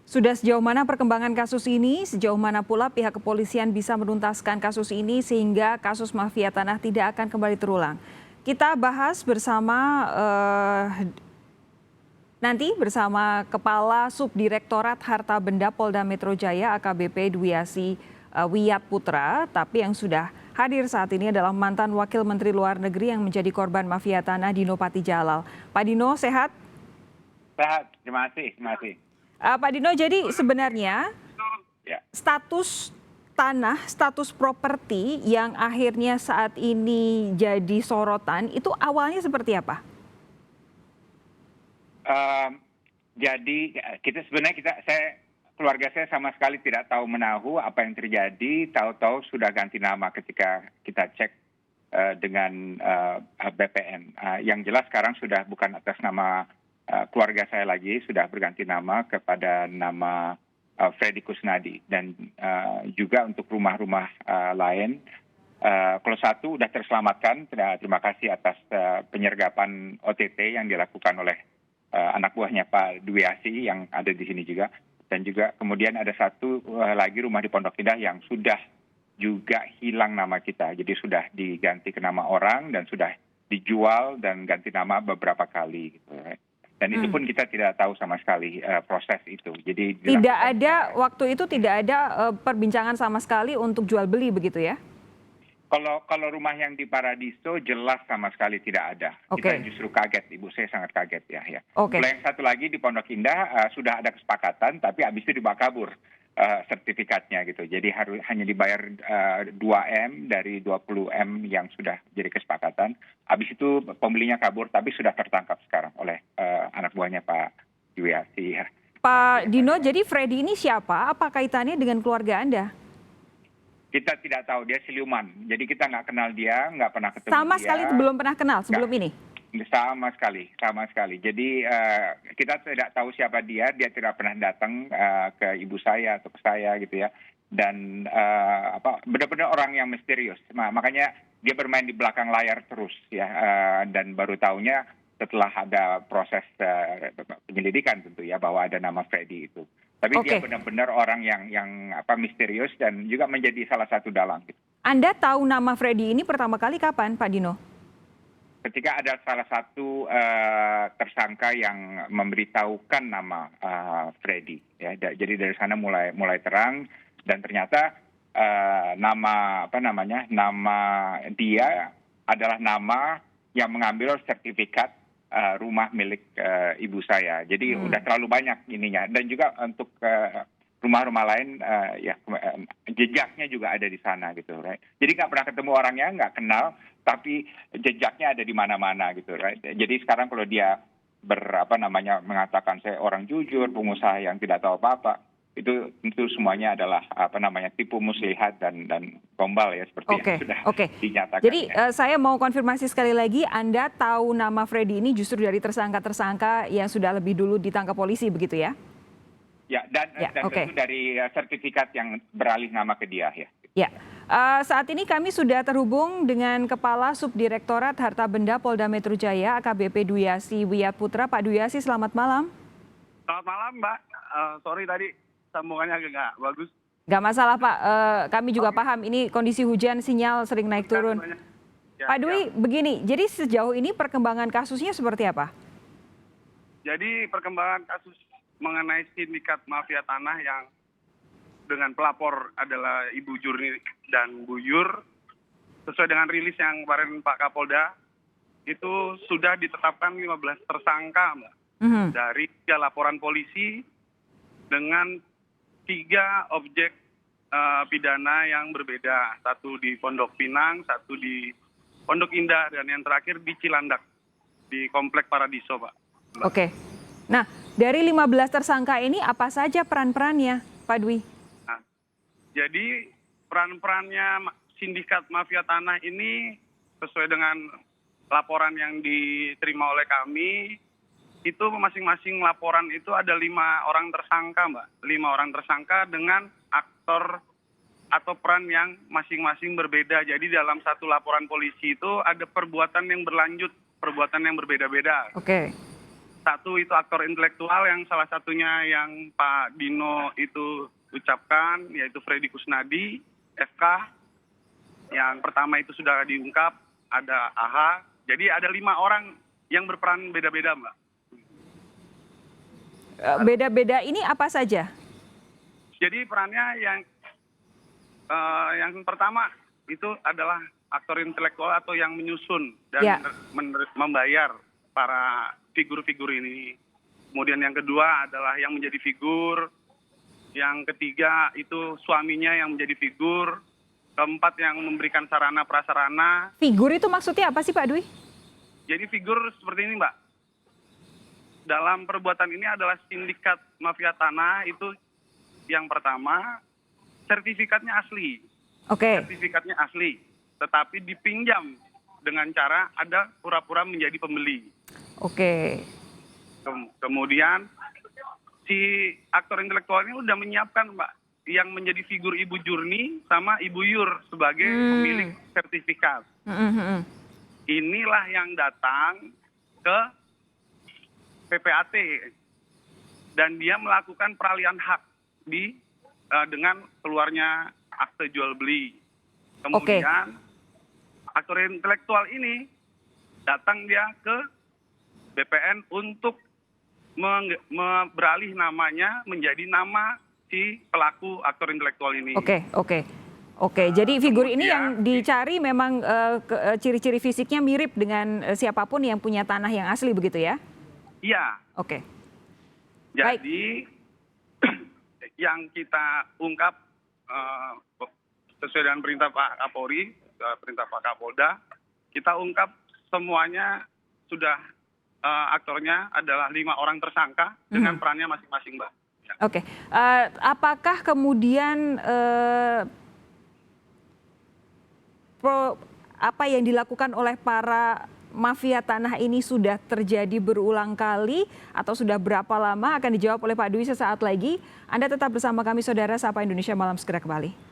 Sudah sejauh mana perkembangan kasus ini? Sejauh mana pula pihak kepolisian bisa menuntaskan kasus ini sehingga kasus mafia tanah tidak akan kembali terulang? Kita bahas bersama nanti bersama Kepala Subdirektorat Harta Benda Polda Metro Jaya AKBP Dwiasi Wiyat Putra, tapi yang sudah hadir saat ini adalah mantan Wakil Menteri Luar Negeri yang menjadi korban mafia tanah Dino Patijalal. Pak Dino, sehat? Sehat, terima kasih. Pak Dino, jadi sebenarnya Ya. status tanah, status properti yang akhirnya saat ini jadi sorotan itu awalnya seperti apa? Jadi keluarga saya sama sekali tidak tahu menahu apa yang terjadi. Tahu-tahu sudah ganti nama ketika kita cek dengan BPN. Yang jelas sekarang sudah bukan atas nama keluarga saya lagi, sudah berganti nama kepada nama Freddy Kusnadi, dan juga untuk rumah-rumah lain. Kalau satu sudah terselamatkan, terima kasih atas penyergapan OTT yang dilakukan oleh anak buahnya Pak Dwiasi yang ada di sini juga. Dan juga kemudian ada satu lagi rumah di Pondok Indah yang sudah juga hilang nama kita. Jadi sudah diganti ke nama orang dan sudah dijual dan ganti nama beberapa kali. Gitu. Dan itu pun kita tidak tahu sama sekali proses itu. Jadi tidak ada waktu itu tidak ada perbincangan sama sekali untuk jual beli begitu ya? Kalau rumah yang di Paradiso jelas sama sekali tidak ada. Kita justru kaget, ibu saya sangat kaget ya. Kalau yang satu lagi di Pondok Indah sudah ada kesepakatan, tapi habis itu dibawa kabur sertifikatnya gitu. Jadi hanya dibayar 2M dari 20M yang sudah jadi kesepakatan. Habis itu pembelinya kabur, tapi sudah tertangkap sekarang oleh anak buahnya Pak Dwiasi. Ya. Pak Dino, jadi Freddy ini siapa? Apa kaitannya dengan keluarga Anda? Kita tidak tahu, dia siluman. Jadi kita nggak kenal dia, nggak pernah ketemu sama dia. Sekali belum pernah kenal sebelum ini? Sama sekali. Jadi kita tidak tahu siapa dia tidak pernah datang ke ibu saya atau ke saya gitu ya. Dan benar-benar orang yang misterius. Makanya dia bermain di belakang layar terus ya. Dan baru tahunya setelah ada proses penyelidikan tentu ya bahwa ada nama Freddy itu. Tapi dia benar-benar orang yang misterius dan juga menjadi salah satu dalang. Gitu. Anda tahu nama Freddy ini pertama kali kapan, Pak Dino? Ketika ada salah satu tersangka yang memberitahukan nama Freddy. Ya. Jadi dari sana mulai terang dan ternyata nama dia adalah nama yang mengambil sertifikat rumah milik ibu saya. Jadi udah terlalu banyak ininya. Dan juga untuk rumah-rumah lain jejaknya juga ada di sana gitu. Right? Jadi nggak pernah ketemu orangnya, nggak kenal, tapi jejaknya ada di mana-mana gitu. Right? Jadi sekarang kalau dia mengatakan saya orang jujur, pengusaha yang tidak tahu apa-apa, itu tentu semuanya adalah tipu muslihat dan gombal ya seperti yang sudah dinyatakan. Jadi saya mau konfirmasi sekali lagi, Anda tahu nama Freddy ini justru dari tersangka-tersangka yang sudah lebih dulu ditangkap polisi begitu ya? Ya, dan tentu dari sertifikat yang beralih nama ke dia ya. Ya, saat ini kami sudah terhubung dengan Kepala Subdirektorat Harta Benda Polda Metro Jaya AKBP Dwiasi Wiyat Putra. Pak Dwiasi, selamat malam. Selamat malam, Mbak. Sorry tadi sambungannya agak nggak bagus. Nggak masalah Pak, kami juga paham ini kondisi hujan, sinyal sering naik turun. Pak Dwi, begini, jadi sejauh ini perkembangan kasusnya seperti apa? Jadi perkembangan kasus mengenai sindikat mafia tanah yang dengan pelapor adalah Ibu Jurni dan Bu Yur, sesuai dengan rilis yang kemarin Pak Kapolda, itu sudah ditetapkan 15 tersangka, Mbak. Dari 3 laporan polisi dengan 3 objek pidana yang berbeda. Satu di Pondok Pinang, satu di Pondok Indah, dan yang terakhir di Cilandak, di Komplek Paradiso, Pak. Oke. Nah, dari 15 tersangka ini apa saja peran-perannya, Pak Dwi? Nah, jadi peran-perannya sindikat mafia tanah ini sesuai dengan laporan yang diterima oleh kami, itu masing-masing laporan itu ada 5 orang tersangka, Mbak. 5 orang tersangka dengan aktor atau peran yang masing-masing berbeda. Jadi dalam satu laporan polisi itu ada perbuatan yang berlanjut, perbuatan yang berbeda-beda. Oke. Satu itu aktor intelektual yang salah satunya yang Pak Dino itu ucapkan, yaitu Freddy Kusnadi, FK. Yang pertama itu sudah diungkap, ada AHA. Jadi ada 5 orang yang berperan beda-beda, Mbak. Beda-beda ini apa saja? Jadi perannya yang pertama itu adalah aktor intelektual atau yang menyusun dan Ya. membayar para figur-figur ini. Kemudian yang kedua adalah yang menjadi figur. Yang ketiga itu suaminya yang menjadi figur. Keempat yang memberikan sarana prasarana. Figur itu maksudnya apa sih Pak Dwi? Jadi figur seperti ini, Mbak. Dalam perbuatan ini adalah sindikat mafia tanah itu yang pertama, sertifikatnya asli. Oke. Sertifikatnya asli, tetapi dipinjam dengan cara ada pura-pura menjadi pembeli. Oke. Kemudian si aktor intelektual ini udah menyiapkan, Mbak, yang menjadi figur Ibu Jurni sama Ibu Yur sebagai pemilik sertifikat. Inilah yang datang ke PPAT dan dia melakukan peralihan hak dengan keluarnya akte jual beli. Kemudian aktor intelektual ini datang dia ke BPN untuk beralih namanya menjadi nama si pelaku aktor intelektual ini. Oke. Jadi figur ini yang dicari memang ciri-ciri fisiknya mirip dengan siapapun yang punya tanah yang asli begitu ya? Iya. Oke. Jadi yang kita ungkap sesuai dengan perintah Pak Kapolri, perintah Pak Kapolda, kita ungkap semuanya sudah aktornya adalah 5 orang tersangka dengan perannya masing-masing, Mbak. Ya. Oke. Apakah kemudian apa yang dilakukan oleh para mafia tanah ini sudah terjadi berulang kali atau sudah berapa lama? Akan dijawab oleh Pak Dwi sesaat lagi. Anda tetap bersama kami, Saudara Sapa Indonesia Malam segera kembali.